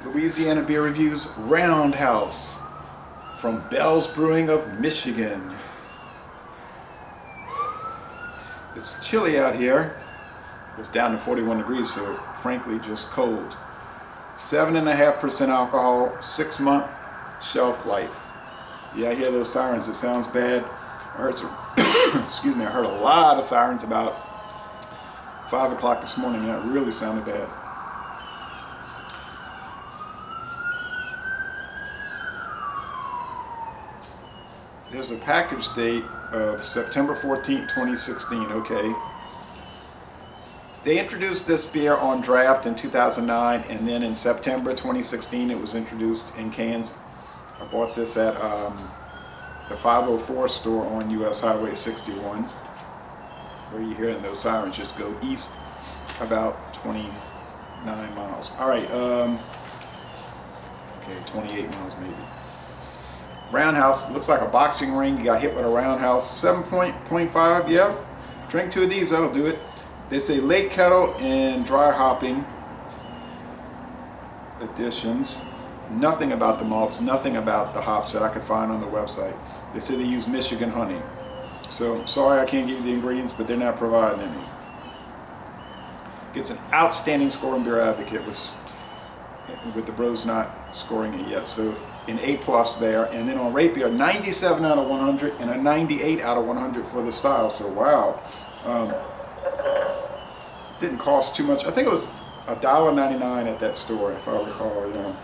Louisiana beer reviews Roundhouse from Bell's Brewing of Michigan. It's chilly out here. It's down to 41 degrees, so frankly just cold. 7.5% alcohol, 6-month shelf life. Yeah, I hear those sirens. It sounds bad. I heard excuse me, I heard a lot of sirens about 5 o'clock this morning, and it really sounded bad. There's a package date of September 14, 2016, okay. They introduced this beer on draft in 2009, and then in September 2016 it was introduced in cans. I bought this at the 504 store on US Highway 61, where you hear those sirens just go east about 29 miles. Alright, okay, 28 miles maybe. Roundhouse, looks like a boxing ring. You got hit with a roundhouse. 7.5, yep. Drink 2 of these, that'll do it. They say late kettle and dry hopping additions. Nothing about the malts, nothing about the hops that I could find on the website. They say they use Michigan honey. So, sorry I can't give you the ingredients, but they're not providing any. Gets an outstanding score in Beer Advocate with the bros not scoring it yet. So, an A+ there, and then on Rate Beer, 97 out of 100 and a 98 out of 100 for the style. So wow, didn't cost too much. I think it was $1.99 at that store, if I recall. You know,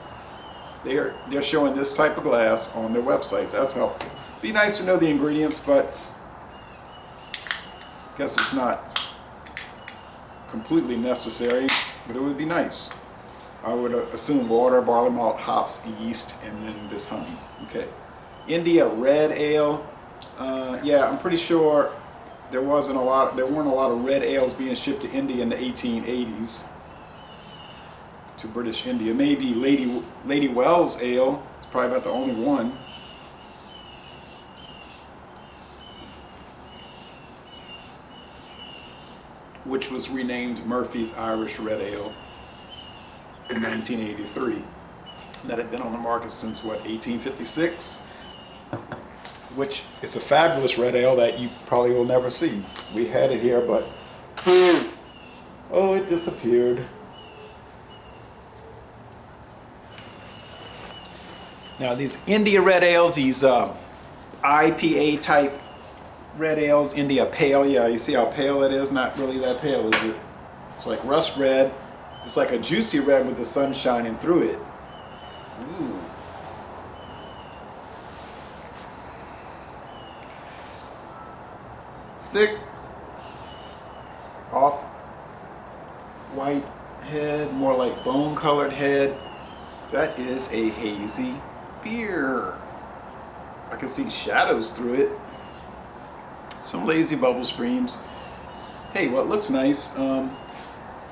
they're showing this type of glass on their websites. That's helpful. Be nice to know the ingredients, but I guess it's not completely necessary. But it would be nice. I would assume water, barley malt, hops, yeast, and then this honey. Okay. India Red Ale. Yeah, I'm pretty sure there weren't a lot of red ales being shipped to India in the 1880s. To British India. Maybe Lady Wells Ale. It's probably about the only one. Which was renamed Murphy's Irish Red Ale in 1983. That had been on the market since what, 1856, which is a fabulous red ale that you probably will never see. We had it here, but oh, it disappeared. Now these India red ales, these IPA type red ales, India Pale, yeah, you see how pale it is? Not really that pale, is it? It's like rust red. It's like a juicy red with the sun shining through it. Ooh. Thick, off-white head, more like bone-colored head. That is a hazy beer. I can see shadows through it. Some lazy bubble streams. Hey, well, it looks nice.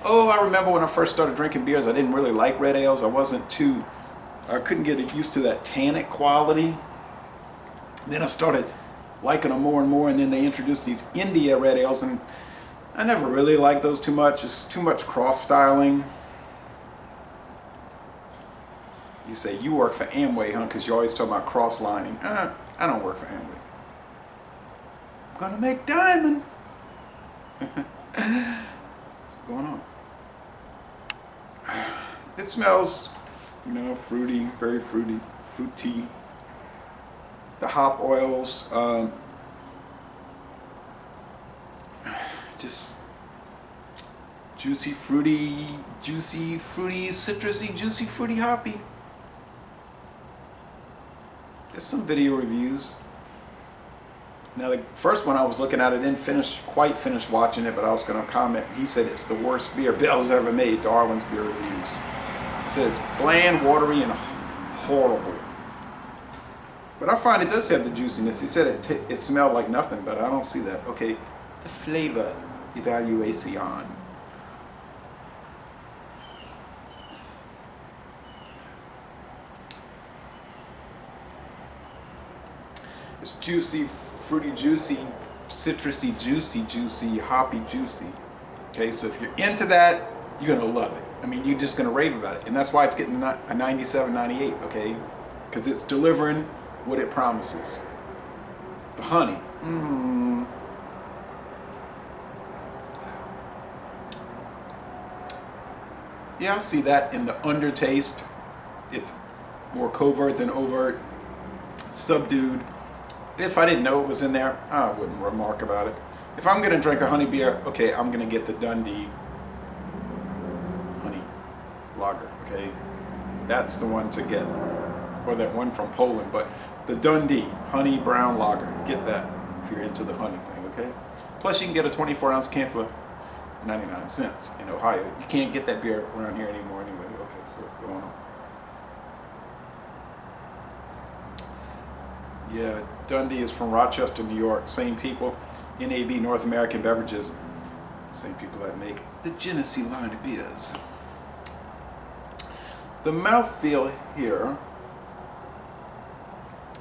Oh, I remember when I first started drinking beers, I didn't really like red ales. I couldn't get used to that tannic quality. Then I started liking them more and more, and then they introduced these India red ales, and I never really liked those too much. It's too much cross-styling. You say, you work for Amway, huh? Because you always talk about cross-lining. I don't work for Amway. I'm gonna make diamond. Going on. It smells, you know, fruity, very fruity. The hop oils, just juicy, fruity, citrusy, juicy, fruity, hoppy. There's some video reviews. Now the first one I was looking at, I didn't quite finish watching it, but I was going to comment. He said it's the worst beer Bell's ever made, Darwin's Beer Reviews. It says bland, watery, and horrible. But I find it does have the juiciness. He said it smelled like nothing, but I don't see that. Okay, the flavor evaluation. It's juicy, fruity, juicy, citrusy, juicy, hoppy, juicy. Okay, so if you're into that, you're gonna love it. I mean, you're just going to rave about it. And that's why it's getting a 97, 98, okay? Because it's delivering what it promises. The honey. Yeah, I see that in the undertaste. It's more covert than overt, subdued. If I didn't know it was in there, I wouldn't remark about it. If I'm going to drink a honey beer, okay, I'm going to get the Dundee honey lager, okay? That's the one to get, or that one from Poland, but the Dundee honey brown lager, get that if you're into the honey thing, okay? Plus you can get a 24-ounce can for 99 cents in Ohio. You can't get that beer around here anymore anyway. Okay, so what's going on? Yeah, Dundee is from Rochester, New York. Same people, NAB, North American Beverages. Same people that make the Genesee line of beers. The mouthfeel here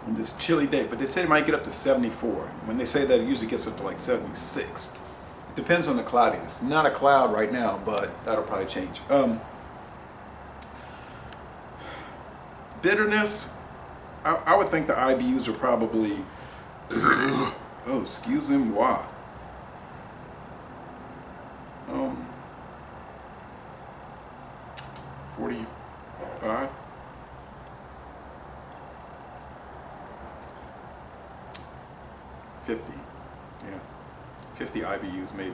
on this chilly day, but they say it might get up to 74. When they say that, it usually gets up to like 76. It depends on the cloudiness. Not a cloud right now, but that'll probably change. Bitterness, I would think the IBUs are probably, oh, excusez-moi. 45. 50, yeah, 50 IBUs maybe.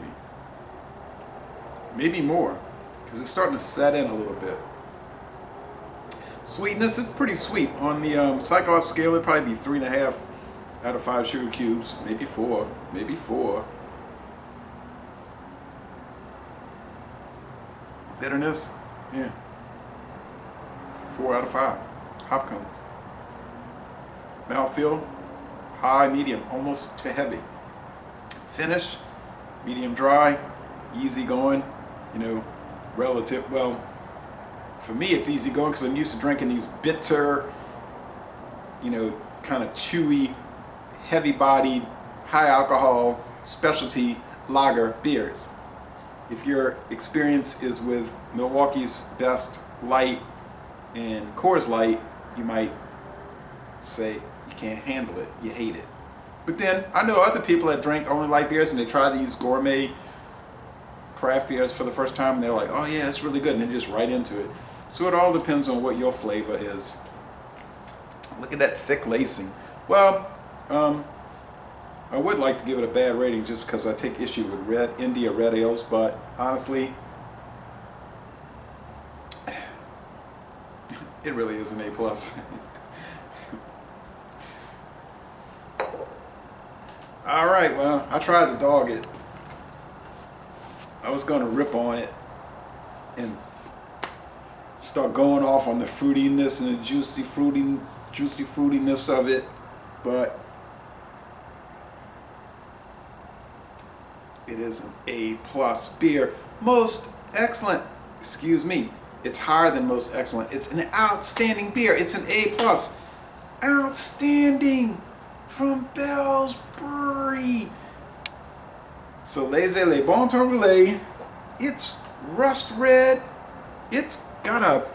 Maybe more, because it's starting to set in a little bit. Sweetness, it's pretty sweet. On the Cyclops scale, it'd probably be 3.5 out of 5 sugar cubes, maybe 4, maybe 4. Bitterness, yeah, 4 out of 5. Hop cones. Mouthfeel, high, medium, almost to heavy. Finish, medium dry, easy going, you know, relative, well, for me it's easy going because I'm used to drinking these bitter, you know, kind of chewy, heavy bodied, high alcohol, specialty lager beers. If your experience is with Milwaukee's Best Light and Coors Light, you might say you can't handle it, you hate it. But then I know other people that drink only light beers and they try these gourmet craft beers for the first time and they're like, oh yeah, it's really good, and they're just right into it. So it all depends on what your flavor is. Look at that thick lacing. Well, I would like to give it a bad rating just because I take issue with India red ales, but honestly, it really is an A+. All right, well, I tried to dog it. I was going to rip on it and start going off on the fruitiness and the juicy fruitiness of it, but it is an A+ beer. Most excellent, excuse me, it's higher than most excellent. It's an outstanding beer. It's an A+. Outstanding from Bell's Brewery. So laissez-les bon temps relais. It's rust red. It's got a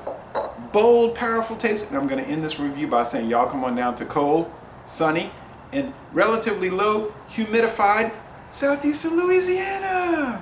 bold, powerful taste. And I'm going to end this review by saying y'all come on down to cold, sunny, and relatively low humidified southeastern Louisiana.